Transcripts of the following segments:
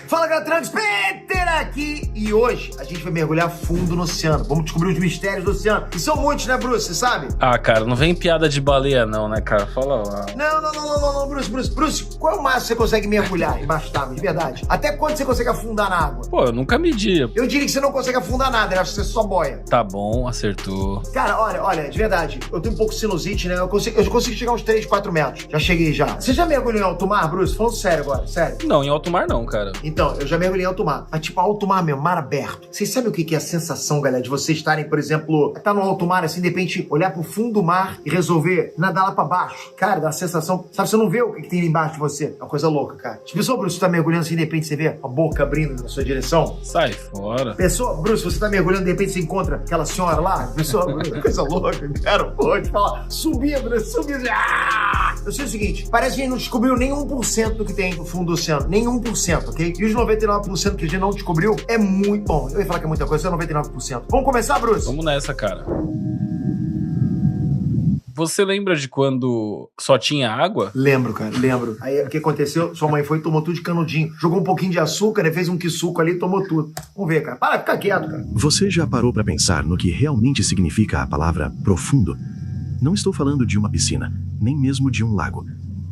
Fala, Gatranks, Peter aqui. E hoje a gente vai mergulhar fundo no oceano. Vamos descobrir os mistérios do oceano. E são muitos, né, Bruce? Você sabe? Ah, cara, não vem piada de baleia não, né, cara? Fala lá. Não, Bruce. Qual é o máximo que você consegue mergulhar embaixo d'água, de verdade? Até quando você consegue afundar na água? Pô, eu nunca medi. Eu diria que você não consegue afundar nada, eu acho que você só boia. Tá bom, acertou. Cara, olha, de verdade, eu tenho um pouco de sinusite, né? Eu consigo chegar uns 3, 4 metros. Já cheguei já. Você já mergulhou em alto mar, Bruce? Falando sério agora, sério. Não, em alto mar não, cara. Então, eu já mergulhei em alto mar. Mas tipo, alto mar mesmo, mar aberto. Vocês sabem o que é a sensação, galera, de vocês estarem, por exemplo, tá no alto mar, assim, de repente, olhar pro fundo do mar e resolver nadar lá pra baixo? Cara, dá uma sensação, sabe, você não vê o que tem ali embaixo de você. É uma coisa louca, cara. Tipo, pessoal, Bruce, você tá mergulhando assim, de repente você vê a boca abrindo na sua direção. Sai fora. Pessoa, Bruce, você tá mergulhando, de repente você encontra aquela senhora lá. Pessoa, coisa louca, cara, pô, te falar. Subindo. Eu sei o seguinte, parece que a gente não descobriu nem 1% do que tem no fundo do oceano. Nem 1%, ok? E os 99% que a gente não descobriu é muito bom. Eu ia falar que é muita coisa, é 99%. Vamos começar, Bruce? Vamos nessa, cara. Você lembra de quando só tinha água? Lembro, cara, lembro. Aí o que aconteceu? Sua mãe foi e tomou tudo de canudinho. Jogou um pouquinho de açúcar, né? Fez um quisuco ali e tomou tudo. Vamos ver, cara. Para, fica quieto, cara. Você já parou para pensar no que realmente significa a palavra profundo? Não estou falando de uma piscina, nem mesmo de um lago.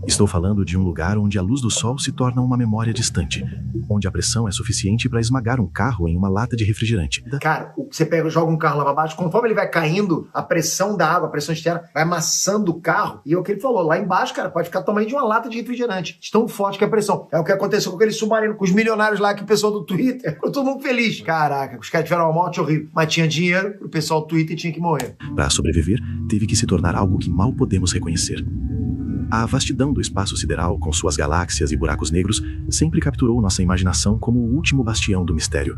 Estou falando de um lugar onde a luz do sol se torna uma memória distante, onde a pressão é suficiente para esmagar um carro em uma lata de refrigerante. Cara, você joga um carro lá pra baixo, conforme ele vai caindo, a pressão da água, a pressão externa, vai amassando o carro. E é o que ele falou, lá embaixo, cara, pode ficar tamanho de uma lata de refrigerante. De tão forte que é a pressão. É o que aconteceu com aquele submarino, com os milionários lá, que o pessoal do Twitter ficou todo mundo feliz. Caraca, os caras tiveram uma morte horrível. Mas tinha dinheiro, o pessoal do Twitter tinha que morrer. Para sobreviver, teve que se tornar algo que mal podemos reconhecer. A vastidão do espaço sideral, com suas galáxias e buracos negros, sempre capturou nossa imaginação como o último bastião do mistério.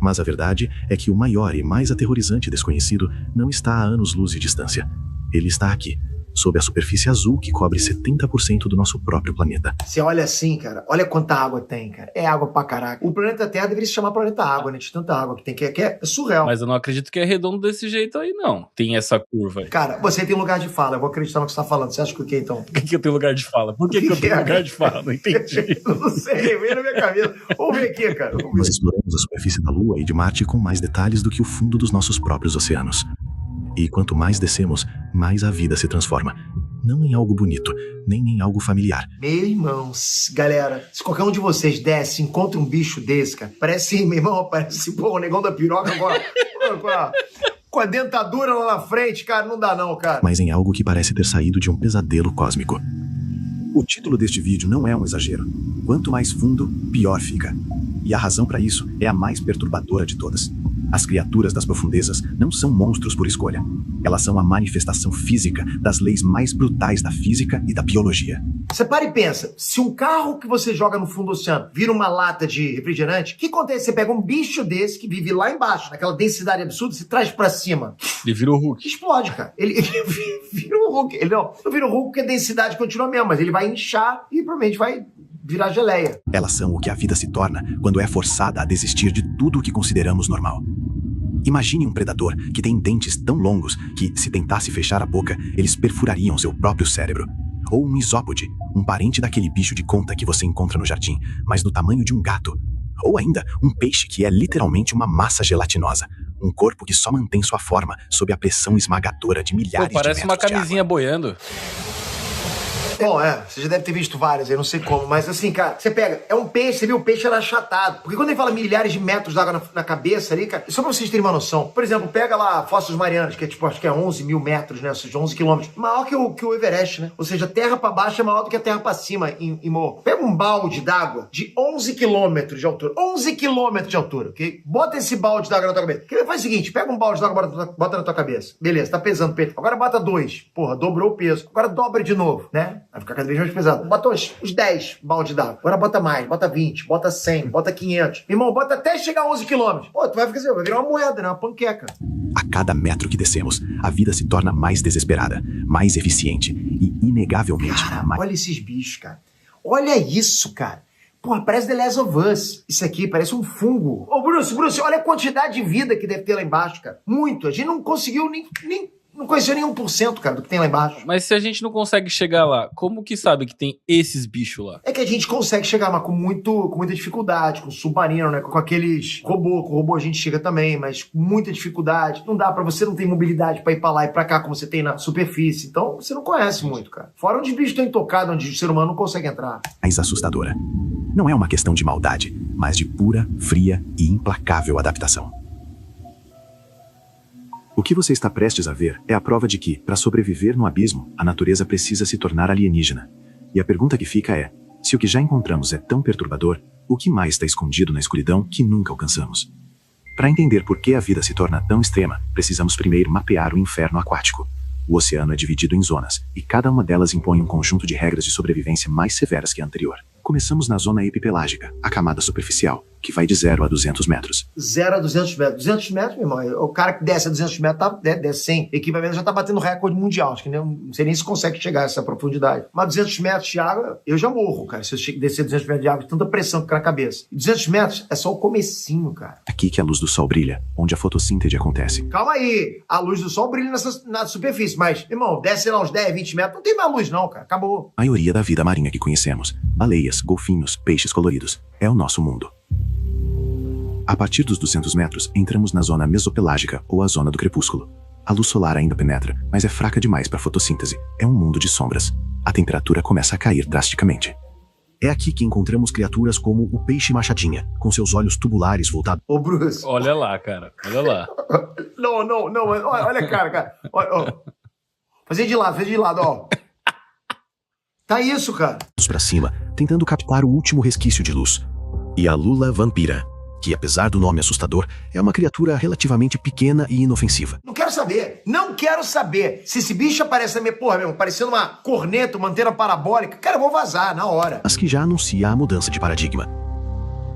Mas a verdade é que o maior e mais aterrorizante desconhecido não está a anos-luz de distância. Ele está aqui, sob a superfície azul que cobre 70% do nosso próprio planeta. Você olha assim, cara, olha quanta água tem, cara. É água pra caraca. O planeta Terra deveria se chamar planeta água, né? De tanta água que tem, que é surreal. Mas eu não acredito que é redondo desse jeito aí, não. Tem essa curva aí. Cara, você tem lugar de fala. Eu vou acreditar no que você tá falando. Você acha que o quê, então? Por que eu tenho lugar de fala? Por que eu tenho lugar de fala? Não entendi. Não sei, veio na minha cabeça. Vamos ver aqui, cara. Nós exploramos a superfície da Lua e de Marte com mais detalhes do que o fundo dos nossos próprios oceanos. E quanto mais descemos, mais a vida se transforma. Não em algo bonito, nem em algo familiar. Meu irmão, galera, se qualquer um de vocês desce, encontra um bicho desse, cara, parece, meu irmão, parece, pô, o negão da piroca agora, com a dentadura lá na frente, cara, não dá não, cara. Mas em algo que parece ter saído de um pesadelo cósmico. O título deste vídeo não é um exagero. Quanto mais fundo, pior fica. E a razão para isso é a mais perturbadora de todas. As criaturas das profundezas não são monstros por escolha. Elas são a manifestação física das leis mais brutais da física e da biologia. Você para e pensa, se um carro que você joga no fundo do oceano vira uma lata de refrigerante, o que acontece? Você pega um bicho desse que vive lá embaixo, naquela densidade absurda, você traz pra cima. Ele vira o Hulk. Explode, cara. Ele vira o Hulk. Ele não vira o Hulk porque a densidade continua mesmo, mas ele vai inchar e provavelmente vai virar geleia. Elas são o que a vida se torna quando é forçada a desistir de tudo o que consideramos normal. Imagine um predador que tem dentes tão longos que, se tentasse fechar a boca, eles perfurariam seu próprio cérebro. Ou um isópode, um parente daquele bicho de conta que você encontra no jardim, mas do tamanho de um gato. Ou ainda, um peixe que é literalmente uma massa gelatinosa. Um corpo que só mantém sua forma sob a pressão esmagadora de milhares de metros de água. Parece uma camisinha boiando. Bom, você já deve ter visto várias, eu não sei como, mas assim, cara, você pega, é um peixe, você viu, o peixe era achatado. Porque quando ele fala milhares de metros d'água na cabeça ali, cara, só pra vocês terem uma noção. Por exemplo, pega lá Foz dos Marianas, que é tipo, acho que é 11 mil metros, né, ou seja, 11 quilômetros. Maior que o Everest, né? Ou seja, terra pra baixo é maior do que a terra pra cima em morro. Pega um balde d'água de 11 quilômetros de altura. 11 quilômetros de altura, ok? Bota esse balde d'água na tua cabeça. Faz o seguinte, pega um balde d'água, bota na tua cabeça. Beleza, tá pesando o peito. Agora bota 2. Porra, dobrou o peso. Agora dobra de novo, né? Vai ficar cada vez mais pesado. Bota uns 10 balde d'água. Agora bota mais, bota 20, bota 100, bota 500. Irmão, bota até chegar a 11 quilômetros. Pô, tu vai ficar assim, vai virar uma moeda, né? Uma panqueca. A cada metro que descemos, a vida se torna mais desesperada, mais eficiente e, inegavelmente, mais... Olha esses bichos, cara. Olha isso, cara. Porra, parece The Last of Us. Isso aqui parece um fungo. Ô, Bruce, olha a quantidade de vida que deve ter lá embaixo, cara. Muito. A gente não conseguiu nem Não conhecia nem 1%, cara, do que tem lá embaixo. Mas se a gente não consegue chegar lá, como que sabe que tem esses bichos lá? É que a gente consegue chegar, mas com muita dificuldade, com submarino, né? Com aqueles robô. Com robô a gente chega também, mas com muita dificuldade. Não dá pra você, não tem mobilidade pra ir pra lá e pra cá, como você tem na superfície. Então, você não conhece muito, cara. Fora onde os bichos estão intocados, onde o ser humano não consegue entrar. Mais assustadora. Não é uma questão de maldade, mas de pura, fria e implacável adaptação. O que você está prestes a ver é a prova de que, para sobreviver no abismo, a natureza precisa se tornar alienígena. E a pergunta que fica é, se o que já encontramos é tão perturbador, o que mais está escondido na escuridão que nunca alcançamos? Para entender por que a vida se torna tão extrema, precisamos primeiro mapear o inferno aquático. O oceano é dividido em zonas, e cada uma delas impõe um conjunto de regras de sobrevivência mais severas que a anterior. Começamos na zona epipelágica, a camada superficial, que vai de 0 a 200 metros. 0 a 200 metros. 200 metros, meu irmão, o cara que desce a 200 metros, desce 100. Equipamento já tá batendo recorde mundial. Acho que não sei nem se consegue chegar a essa profundidade. Mas 200 metros de água, eu já morro, cara. Se eu descer 200 metros de água, de tanta pressão que fica na cabeça. E 200 metros é só o comecinho, cara. Aqui que a luz do sol brilha, onde a fotossíntese acontece. Calma aí. A luz do sol brilha na superfície, mas, irmão, desce lá uns 10, 20 metros, não tem mais luz não, cara. Acabou. A maioria da vida marinha que conhecemos, baleias, golfinhos, peixes coloridos, é o nosso mundo. A partir dos 200 metros, entramos na zona mesopelágica, ou a zona do crepúsculo. A luz solar ainda penetra, mas é fraca demais para fotossíntese. É um mundo de sombras. A temperatura começa a cair drasticamente. É aqui que encontramos criaturas como o peixe machadinha, com seus olhos tubulares voltados... Ô, Bruce. Olha lá, cara. Olha lá. Não. Olha a cara. Olha. Fazer de lado, ó. Tá isso, cara. ...para cima, tentando captar o último resquício de luz. E a lula vampira, que apesar do nome assustador, é uma criatura relativamente pequena e inofensiva. Não quero saber. Se esse bicho aparece na minha porra mesmo, parecendo uma corneta, uma antena parabólica, cara, eu vou vazar na hora. Mas que já anuncia a mudança de paradigma.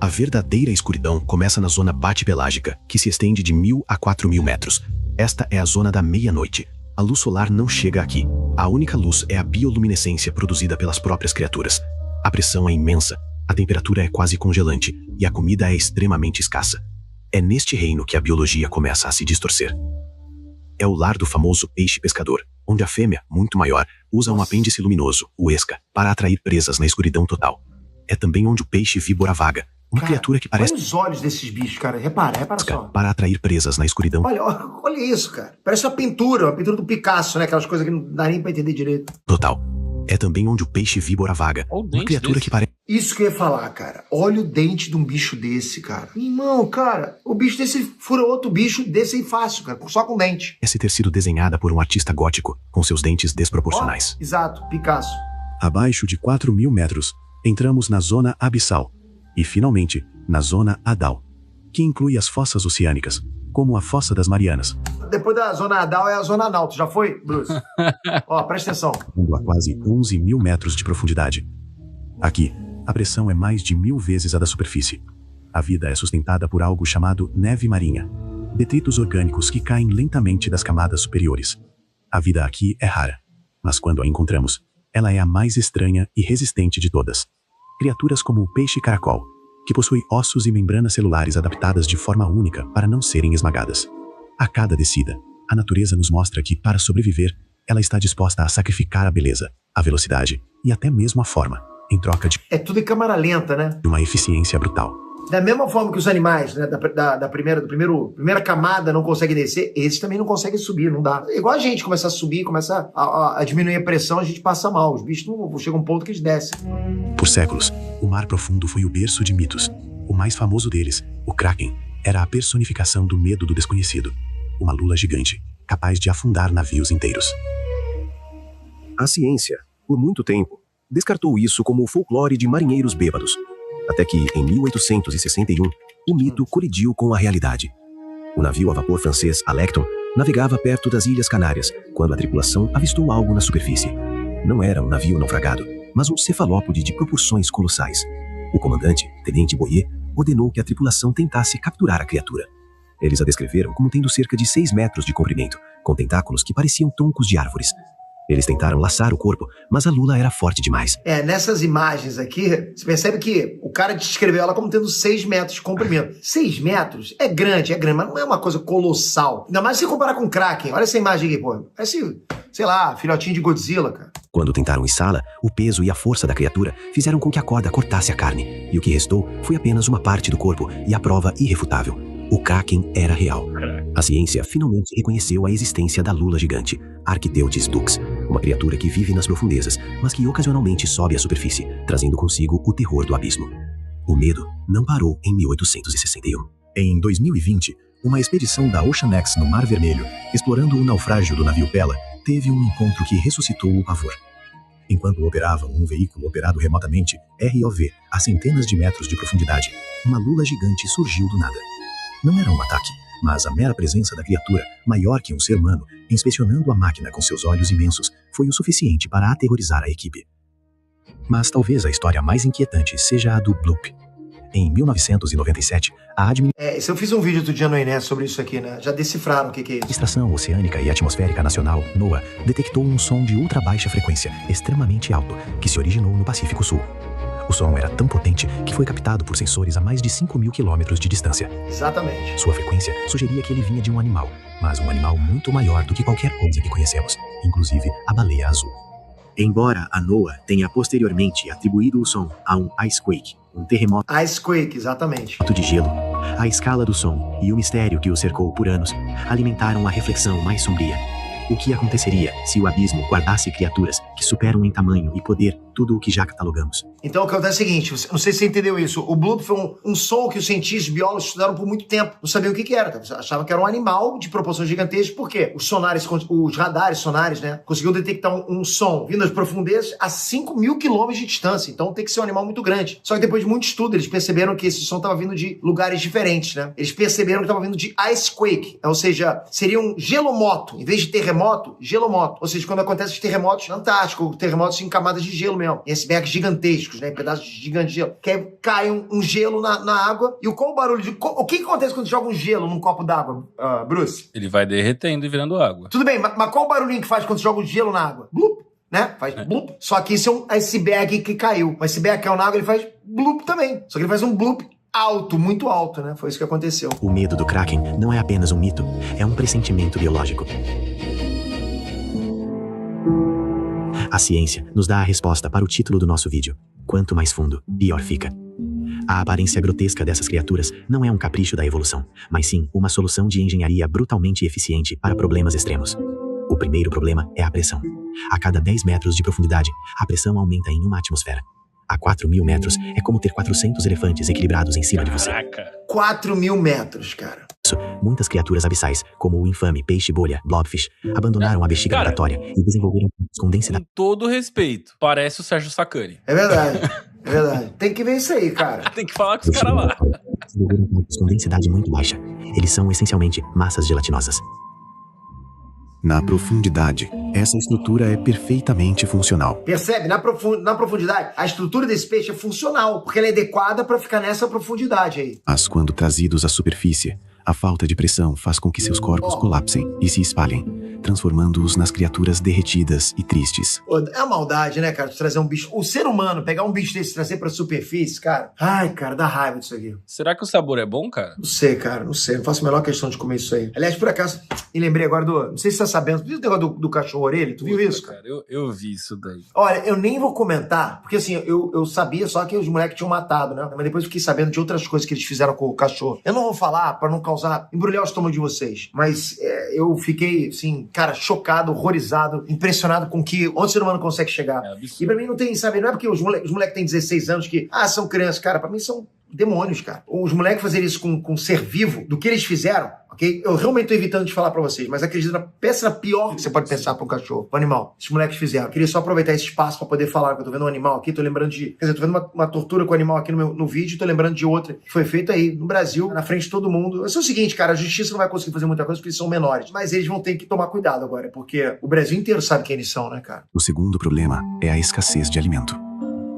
A verdadeira escuridão começa na zona bate-pelágica, que se estende de 1.000 a 4.000 metros. Esta é a zona da meia-noite. A luz solar não chega aqui. A única luz é a bioluminescência produzida pelas próprias criaturas. A pressão é imensa, a temperatura é quase congelante e a comida é extremamente escassa. É neste reino que a biologia começa a se distorcer. É o lar do famoso peixe pescador, onde a fêmea, muito maior, usa um apêndice luminoso, o esca, para atrair presas na escuridão total. É também onde o peixe víbora vaga, uma criatura que parece... Olha os olhos desses bichos, cara. Repara só. Para atrair presas na escuridão. Olha isso, cara. Parece uma pintura do Picasso, né? Aquelas coisas que não dá nem pra entender direito. Total. É também onde o peixe víbora vaga, uma criatura desse. que parece... Isso que eu ia falar, cara. Olha o dente de um bicho desse, cara. Irmão, cara, o bicho desse fura outro bicho desse aí fácil, cara. Só com dente. Parece ter sido desenhada por um artista gótico, com seus dentes desproporcionais. Exato, Picasso. Abaixo de 4.000 metros, entramos na zona abissal. E, finalmente, na zona Adal, que inclui as fossas oceânicas, como a Fossa das Marianas. Depois da zona Adal é a zona anal. Tu já foi, Bruce? Ó, presta atenção. A quase 11.000 metros de profundidade. Aqui, a pressão é mais de 1.000 vezes a da superfície. A vida é sustentada por algo chamado neve marinha, detritos orgânicos que caem lentamente das camadas superiores. A vida aqui é rara, mas quando a encontramos, ela é a mais estranha e resistente de todas. Criaturas como o peixe caracol, que possui ossos e membranas celulares adaptadas de forma única para não serem esmagadas. A cada descida, a natureza nos mostra que, para sobreviver, ela está disposta a sacrificar a beleza, a velocidade e até mesmo a forma, em troca de... É tudo em câmara lenta, né? Uma eficiência brutal. Da mesma forma que os animais, né, da primeira camada não conseguem descer, esses também não conseguem subir, não dá. É igual a gente começar a subir, começa a diminuir a pressão, a gente passa mal. Os bichos não chegam a um ponto que eles descem. Por séculos, o mar profundo foi o berço de mitos. O mais famoso deles, o Kraken, era a personificação do medo do desconhecido. Uma lula gigante, capaz de afundar navios inteiros. A ciência, por muito tempo, descartou isso como o folclore de marinheiros bêbados. Até que, em 1861, o mito colidiu com a realidade. O navio a vapor francês Alecton navegava perto das Ilhas Canárias, quando a tripulação avistou algo na superfície. Não era um navio naufragado, mas um cefalópode de proporções colossais. O comandante, Tenente Boyer, ordenou que a tripulação tentasse capturar a criatura. Eles a descreveram como tendo cerca de 6 metros de comprimento, com tentáculos que pareciam troncos de árvores. Eles tentaram laçar o corpo, mas a lula era forte demais. Nessas imagens aqui, você percebe que o cara descreveu ela como tendo 6 metros de comprimento. 6 metros é grande, mas não é uma coisa colossal. Ainda mais se você comparar com o Kraken. Olha essa imagem aqui, pô. Parece, sei lá, filhotinho de Godzilla, cara. Quando tentaram içá-la, o peso e a força da criatura fizeram com que a corda cortasse a carne, e o que restou foi apenas uma parte do corpo e a prova irrefutável. O Kraken era real. A ciência finalmente reconheceu a existência da lula gigante, Architeuthis dux, uma criatura que vive nas profundezas, mas que ocasionalmente sobe à superfície, trazendo consigo o terror do abismo. O medo não parou em 1861. Em 2020, uma expedição da OceanX no Mar Vermelho, explorando o naufrágio do navio Pela, teve um encontro que ressuscitou o pavor. Enquanto operavam um veículo operado remotamente, ROV, a centenas de metros de profundidade, uma lula gigante surgiu do nada. Não era um ataque, mas a mera presença da criatura, maior que um ser humano, inspecionando a máquina com seus olhos imensos, foi o suficiente para aterrorizar a equipe. Mas talvez a história mais inquietante seja a do Bloop. Em 1997, a Eu fiz um vídeo outro dia no Inés sobre isso aqui, né? Já decifraram o que é isso. Administração Oceânica e Atmosférica Nacional, NOAA, detectou um som de ultra baixa frequência, extremamente alto, que se originou no Pacífico Sul. O som era tão potente que foi captado por sensores a mais de 5.000 quilômetros de distância. Exatamente. Sua frequência sugeria que ele vinha de um animal, mas um animal muito maior do que qualquer coisa que conhecemos, inclusive a baleia azul. Embora a NOAA tenha posteriormente atribuído o som a um icequake, um terremoto Icequake, exatamente. de gelo, a escala do som e o mistério que o cercou por anos alimentaram a reflexão mais sombria. O que aconteceria se o abismo guardasse criaturas que superam em tamanho e poder tudo o que já catalogamos? Então o que acontece é o seguinte, não sei se você entendeu isso, o bloop foi um som que os cientistas, biólogos estudaram por muito tempo, não sabiam o que era, achavam que era um animal de proporções gigantescas, por quê? Os radares sonares, né, conseguiam detectar um som vindo das profundezas a 5.000 quilômetros de distância, então tem que ser um animal muito grande. Só que depois de muito estudo, eles perceberam que esse som estava vindo de lugares diferentes, né, eles perceberam que estava vindo de icequake, ou seja, seria um gelomoto, em vez de terremoto, gelomoto, ou seja, quando acontece os terremotos no Antártico, terremotos em camadas de gelo mesmo, em icebergs gigantescos, né, pedaços gigantes de gelo, que aí cai um gelo na água, e qual o barulho o que acontece quando joga um gelo num copo d'água, Bruce? Ele vai derretendo e virando água. Tudo bem, mas qual o barulhinho que faz quando joga um gelo na água? Blup, né? Faz blup. Só que isso é um iceberg que caiu. O iceberg que caiu na água, ele faz blup também. Só que ele faz um blup alto, muito alto, né? Foi isso que aconteceu. O medo do Kraken não é apenas um mito, é um pressentimento biológico. A ciência nos dá a resposta para o título do nosso vídeo. Quanto mais fundo, pior fica. A aparência grotesca dessas criaturas não é um capricho da evolução, mas sim uma solução de engenharia brutalmente eficiente para problemas extremos. O primeiro problema é a pressão. A cada 10 metros de profundidade, a pressão aumenta em uma atmosfera. A 4.000 metros é como ter 400 elefantes equilibrados em cima de você. Caraca. 4.000 metros, cara. Muitas criaturas abissais, como o infame peixe-bolha, blobfish, abandonaram a bexiga natatória e desenvolveram com densidade. Com todo respeito, parece o Sérgio Sacani. É verdade, é verdade. Tem que ver isso aí, cara. Tem que falar com os caras lá. Desenvolveram com densidade muito baixa. Eles são essencialmente massas gelatinosas. Na profundidade, essa estrutura é perfeitamente funcional. Percebe? Na profundidade, a estrutura desse peixe é funcional, porque ela é adequada para ficar nessa profundidade aí. Mas quando trazidos à superfície, a falta de pressão faz com que seus corpos colapsem e se espalhem, transformando-os nas criaturas derretidas e tristes. É uma maldade, né, cara, de trazer um bicho. O ser humano pegar um bicho desse e trazer pra superfície, cara. Ai, cara, dá raiva disso aqui. Será que o sabor é bom, cara? Não sei, cara, não sei. Não faço a menor questão de comer isso aí. Aliás, por acaso, me lembrei agora do. Não sei se você tá sabendo. Viu o negócio do cachorro orelha? Tu viu isso? Cara, eu vi isso daí. Olha, eu nem vou comentar, porque assim, eu sabia só que os moleques tinham matado, né? Mas depois eu fiquei sabendo de outras coisas que eles fizeram com o cachorro. Eu não vou falar pra não causar, embrulhar o estômago de vocês. Mas eu fiquei, assim, cara, chocado, horrorizado, impressionado com que onde o ser humano consegue chegar. E pra mim não tem, sabe, não é porque os moleques têm 16 anos que, são crianças, cara, pra mim são demônios, cara. Os moleques fazerem isso com um ser vivo, do que eles fizeram, ok? Eu realmente tô evitando de falar pra vocês, mas acredito na pior que você pode pensar pra um cachorro, um animal. Esses moleques fizeram. Eu queria só aproveitar esse espaço pra poder falar, que eu tô vendo um animal aqui, tô lembrando de... Quer dizer, tô vendo uma tortura com o animal aqui no vídeo, tô lembrando de outra que foi feita aí, no Brasil, na frente de todo mundo. Isso é o seguinte, cara, a justiça não vai conseguir fazer muita coisa porque eles são menores, mas eles vão ter que tomar cuidado agora, porque o Brasil inteiro sabe quem eles são, né, cara? O segundo problema é a escassez de alimento.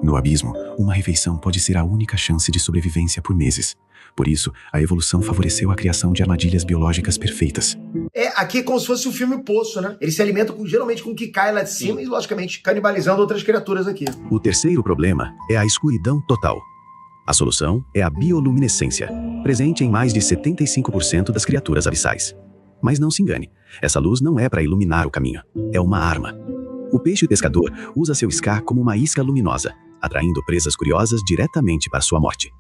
No abismo, uma refeição pode ser a única chance de sobrevivência por meses. Por isso, a evolução favoreceu a criação de armadilhas biológicas perfeitas. Aqui é como se fosse o filme Poço, né? Eles se alimentam geralmente com o que cai lá de cima e, logicamente, canibalizando outras criaturas aqui. O terceiro problema é a escuridão total. A solução é a bioluminescência, presente em mais de 75% das criaturas abissais. Mas não se engane, essa luz não é para iluminar o caminho, é uma arma. O peixe pescador usa seu ska como uma isca luminosa, atraindo presas curiosas diretamente para sua morte.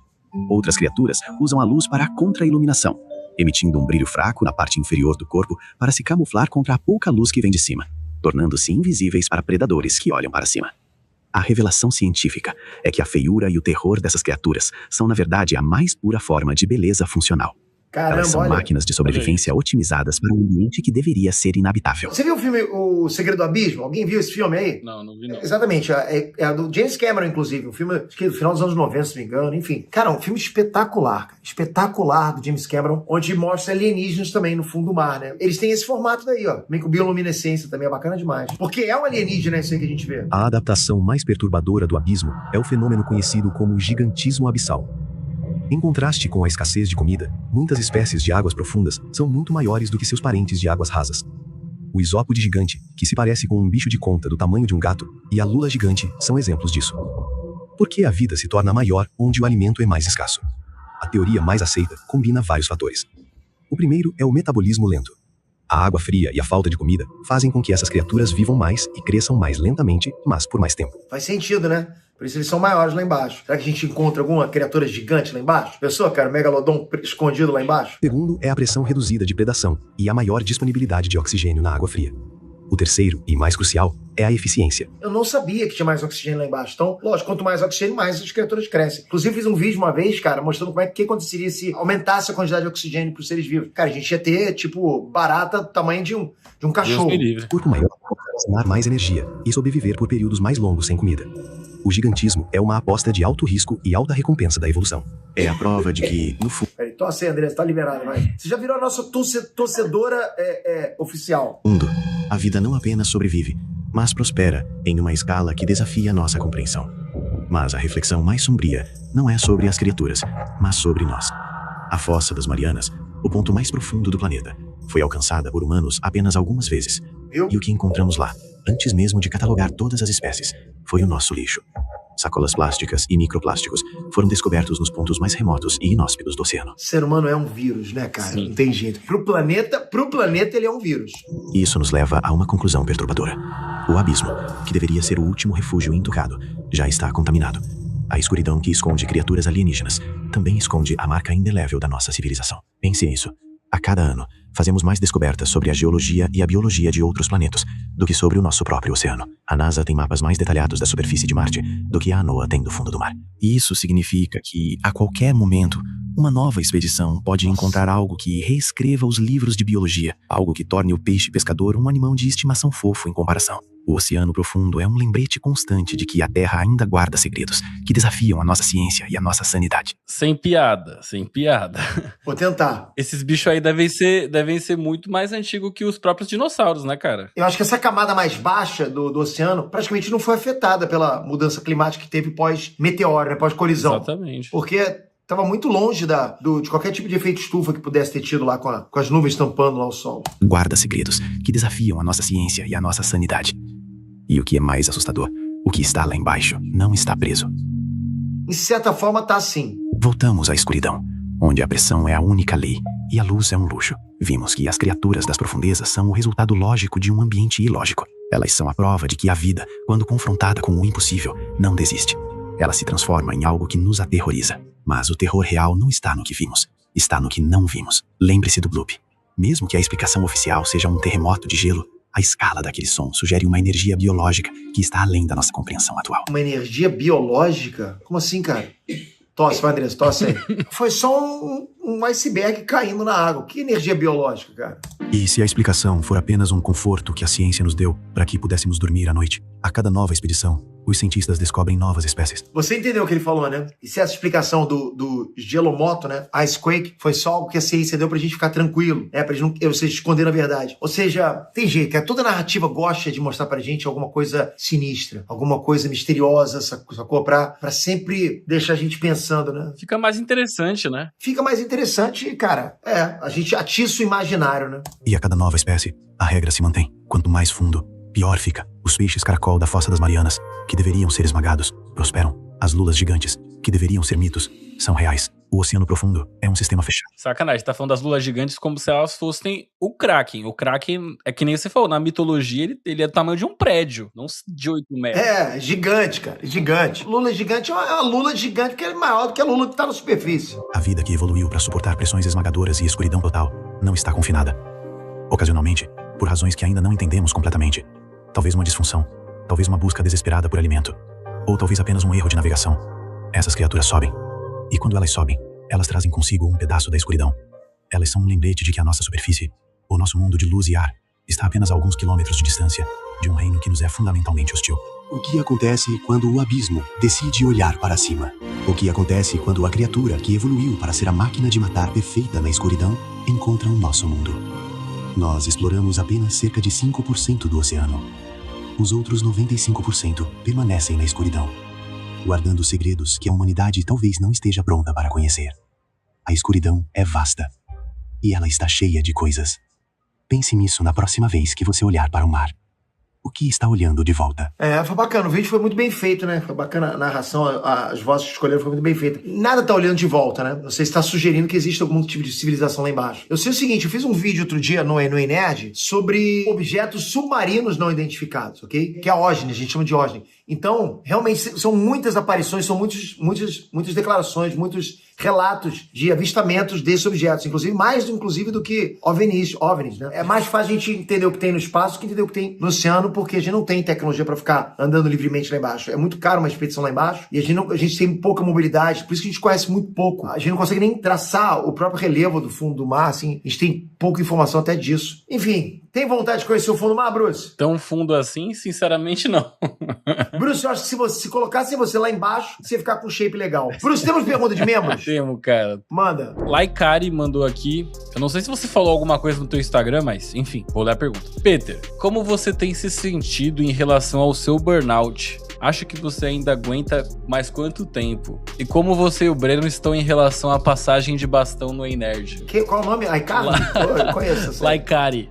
Outras criaturas usam a luz para a contra-iluminação, emitindo um brilho fraco na parte inferior do corpo para se camuflar contra a pouca luz que vem de cima, tornando-se invisíveis para predadores que olham para cima. A revelação científica é que a feiura e o terror dessas criaturas são, na verdade, a mais pura forma de beleza funcional. Caramba, elas são olha. máquinas de sobrevivência otimizadas para um ambiente que deveria ser inabitável. Você viu o filme O Segredo do Abismo? Alguém viu esse filme aí? Não vi não. Exatamente, é do James Cameron, inclusive. Um filme, acho que do final dos anos 90, se não me engano. Enfim, cara, um filme espetacular, cara. Espetacular do James Cameron, onde mostra alienígenas também no fundo do mar, né? Eles têm esse formato daí, ó. Meio com bioluminescência também, é bacana demais. Porque é um alienígena isso aí que a gente vê. A adaptação mais perturbadora do abismo é o fenômeno conhecido como gigantismo abissal. Em contraste com a escassez de comida, muitas espécies de águas profundas são muito maiores do que seus parentes de águas rasas. O isópode gigante, que se parece com um bicho de conta do tamanho de um gato, e a lula gigante são exemplos disso. Por que a vida se torna maior onde o alimento é mais escasso? A teoria mais aceita combina vários fatores. O primeiro é o metabolismo lento. A água fria e a falta de comida fazem com que essas criaturas vivam mais e cresçam mais lentamente, mas por mais tempo. Faz sentido, né? Por isso eles são maiores lá embaixo. Será que a gente encontra alguma criatura gigante lá embaixo? Pessoa, cara, megalodon escondido lá embaixo? O segundo é a pressão reduzida de predação e a maior disponibilidade de oxigênio na água fria. O terceiro, e mais crucial, é a eficiência. Eu não sabia que tinha mais oxigênio lá embaixo. Então, lógico, quanto mais oxigênio, mais as criaturas crescem. Inclusive, fiz um vídeo uma vez, cara, mostrando como é que aconteceria se aumentasse a quantidade de oxigênio para os seres vivos. Cara, a gente ia ter, tipo, barata do tamanho de um cachorro. Deus me livre. O corpo maior pode armazenar mais energia e sobreviver por períodos mais longos sem comida. O gigantismo é uma aposta de alto risco e alta recompensa da evolução. É a prova de que, no Peraí, tosse aí, André, você tá liberado, vai. Você já virou a nossa torcedora oficial. Fundo, a vida não apenas sobrevive, mas prospera em uma escala que desafia nossa compreensão. Mas a reflexão mais sombria não é sobre as criaturas, mas sobre nós. A Fossa das Marianas, o ponto mais profundo do planeta, foi alcançada por humanos apenas algumas vezes. Viu? E o que encontramos lá, antes mesmo de catalogar todas as espécies, foi o nosso lixo. Sacolas plásticas e microplásticos foram descobertos nos pontos mais remotos e inóspitos do oceano. O ser humano é um vírus, né, cara? Sim. Não tem jeito. Pro planeta ele é um vírus. Isso nos leva a uma conclusão perturbadora. O abismo, que deveria ser o último refúgio intocado, já está contaminado. A escuridão que esconde criaturas alienígenas também esconde a marca indelével da nossa civilização. Pense nisso. A cada ano, fazemos mais descobertas sobre a geologia e a biologia de outros planetas do que sobre o nosso próprio oceano. A NASA tem mapas mais detalhados da superfície de Marte do que a NOAA tem do fundo do mar. E isso significa que, a qualquer momento, uma nova expedição pode encontrar algo que reescreva os livros de biologia, algo que torne o peixe pescador um animal de estimação fofo em comparação. O oceano profundo é um lembrete constante de que a Terra ainda guarda segredos que desafiam a nossa ciência e a nossa sanidade. Sem piada, sem piada. Vou tentar. Esses bichos aí devem ser muito mais antigos que os próprios dinossauros, né, cara? Eu acho que essa camada mais baixa do oceano praticamente não foi afetada pela mudança climática que teve pós-meteoro, né, pós-colisão. Exatamente. Porque estava muito longe de qualquer tipo de efeito estufa que pudesse ter tido lá com as nuvens tampando lá o sol. Guarda segredos que desafiam a nossa ciência e a nossa sanidade. E o que é mais assustador, o que está lá embaixo não está preso. Em certa forma tá assim. Voltamos à escuridão, onde a pressão é a única lei e a luz é um luxo. Vimos que as criaturas das profundezas são o resultado lógico de um ambiente ilógico. Elas são a prova de que a vida, quando confrontada com o impossível, não desiste. Ela se transforma em algo que nos aterroriza. Mas o terror real não está no que vimos, está no que não vimos. Lembre-se do bloop. Mesmo que a explicação oficial seja um terremoto de gelo, a escala daquele som sugere uma energia biológica que está além da nossa compreensão atual. Uma energia biológica? Como assim, cara? Tosse, vai, Andressa, tosse aí. Foi só um iceberg caindo na água. Que energia biológica, cara? E se a explicação for apenas um conforto que a ciência nos deu para que pudéssemos dormir à noite, a cada nova expedição, os cientistas descobrem novas espécies. Você entendeu o que ele falou, né? E se essa explicação do gelomoto, né? Icequake, foi só algo que a ciência deu pra gente ficar tranquilo, pra gente não, ou seja, esconder a verdade. Ou seja, tem jeito, toda narrativa gosta de mostrar pra gente alguma coisa sinistra, alguma coisa misteriosa, sacou? Pra sempre deixar a gente pensando, né? Fica mais interessante, né? Fica mais interessante, cara. A gente atiça o imaginário, né? E a cada nova espécie, a regra se mantém. Quanto mais fundo, pior fica. Os peixes caracol da Fossa das Marianas, que deveriam ser esmagados, prosperam. As lulas gigantes, que deveriam ser mitos, são reais. O oceano profundo é um sistema fechado. Sacanagem, tá falando das lulas gigantes como se elas fossem o Kraken. O Kraken é que nem você falou, na mitologia ele é do tamanho de um prédio, não de 8 metros. Gigante, cara, gigante. Lula gigante é uma lula gigante que é maior do que a lula que tá na superfície. A vida que evoluiu para suportar pressões esmagadoras e escuridão total não está confinada. Ocasionalmente, por razões que ainda não entendemos completamente. Talvez uma disfunção, talvez uma busca desesperada por alimento, ou talvez apenas um erro de navegação. Essas criaturas sobem. E quando elas sobem, elas trazem consigo um pedaço da escuridão. Elas são um lembrete de que a nossa superfície, o nosso mundo de luz e ar, está a apenas a alguns quilômetros de distância de um reino que nos é fundamentalmente hostil. O que acontece quando o abismo decide olhar para cima? O que acontece quando a criatura que evoluiu para ser a máquina de matar perfeita na escuridão encontra o nosso mundo? Nós exploramos apenas cerca de 5% do oceano. Os outros 95% permanecem na escuridão, guardando segredos que a humanidade talvez não esteja pronta para conhecer. A escuridão é vasta, e ela está cheia de coisas. Pense nisso na próxima vez que você olhar para o mar. O que está olhando de volta? Foi bacana, o vídeo foi muito bem feito, né? Foi bacana a narração, as vozes que escolheram foi muito bem feita. Nada tá olhando de volta, né? Não sei se tá sugerindo que existe algum tipo de civilização lá embaixo. Eu sei o seguinte, eu fiz um vídeo outro dia no Enerd sobre objetos submarinos não identificados, ok? Que é a OSNI, a gente chama de OSNI. Então, realmente, são muitas aparições, são muitas declarações, muitos relatos de avistamentos desses objetos, mais do que OVNIs, né? É mais fácil a gente entender o que tem no espaço do que entender o que tem no oceano, porque a gente não tem tecnologia para ficar andando livremente lá embaixo. É muito caro uma expedição lá embaixo e a gente tem pouca mobilidade, por isso que a gente conhece muito pouco. A gente não consegue nem traçar o próprio relevo do fundo do mar, assim, a gente tem pouca informação até disso. Enfim, tem vontade de conhecer o fundo do mar, Bruce? Tão fundo assim? Sinceramente, não. Bruce, eu acho que se colocasse você lá embaixo, você ia ficar com um shape legal. Bruce, temos pergunta de membros? Temos, cara. Manda. Laikari mandou aqui. Eu não sei se você falou alguma coisa no teu Instagram, mas enfim, vou ler a pergunta. Peter, como você tem se sentido em relação ao seu burnout? Acha que você ainda aguenta mais quanto tempo? E como você e o Breno estão em relação à passagem de bastão no Enerd? Qual o nome? Laikari? Eu conheço. Laikari.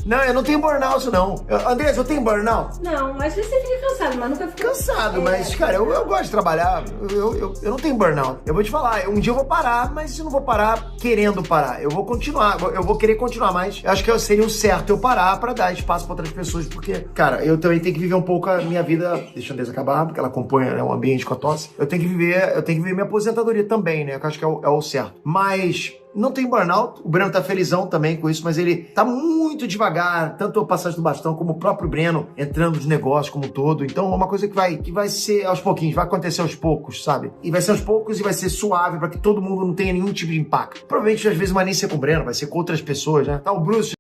Não, eu não tenho burnout, não. Andrés, eu tenho burnout? Não, às vezes você fica cansado, mas nunca fica... Cansado, mas, cara, eu gosto de trabalhar. Eu não tenho burnout. Eu vou te falar, um dia eu vou parar, mas eu não vou parar querendo parar. Eu vou continuar, eu vou querer continuar, mas eu acho que seria o certo eu parar pra dar espaço pra outras pessoas, porque, cara, eu também tenho que viver um pouco a minha vida, deixa a Andrés acabar, porque ela compõe um ambiente com a tosse. Eu tenho que viver minha aposentadoria também, né? Eu acho que é o certo. Mas... não tem burnout, o Breno tá felizão também com isso, mas ele tá muito devagar, tanto a passagem do bastão como o próprio Breno entrando nos negócios como um todo. Então é uma coisa que vai ser aos pouquinhos, vai acontecer aos poucos, sabe? E vai ser aos poucos e vai ser suave para que todo mundo não tenha nenhum tipo de impacto. Provavelmente às vezes não vai nem ser com o Breno, vai ser com outras pessoas, né? Tá o Bruce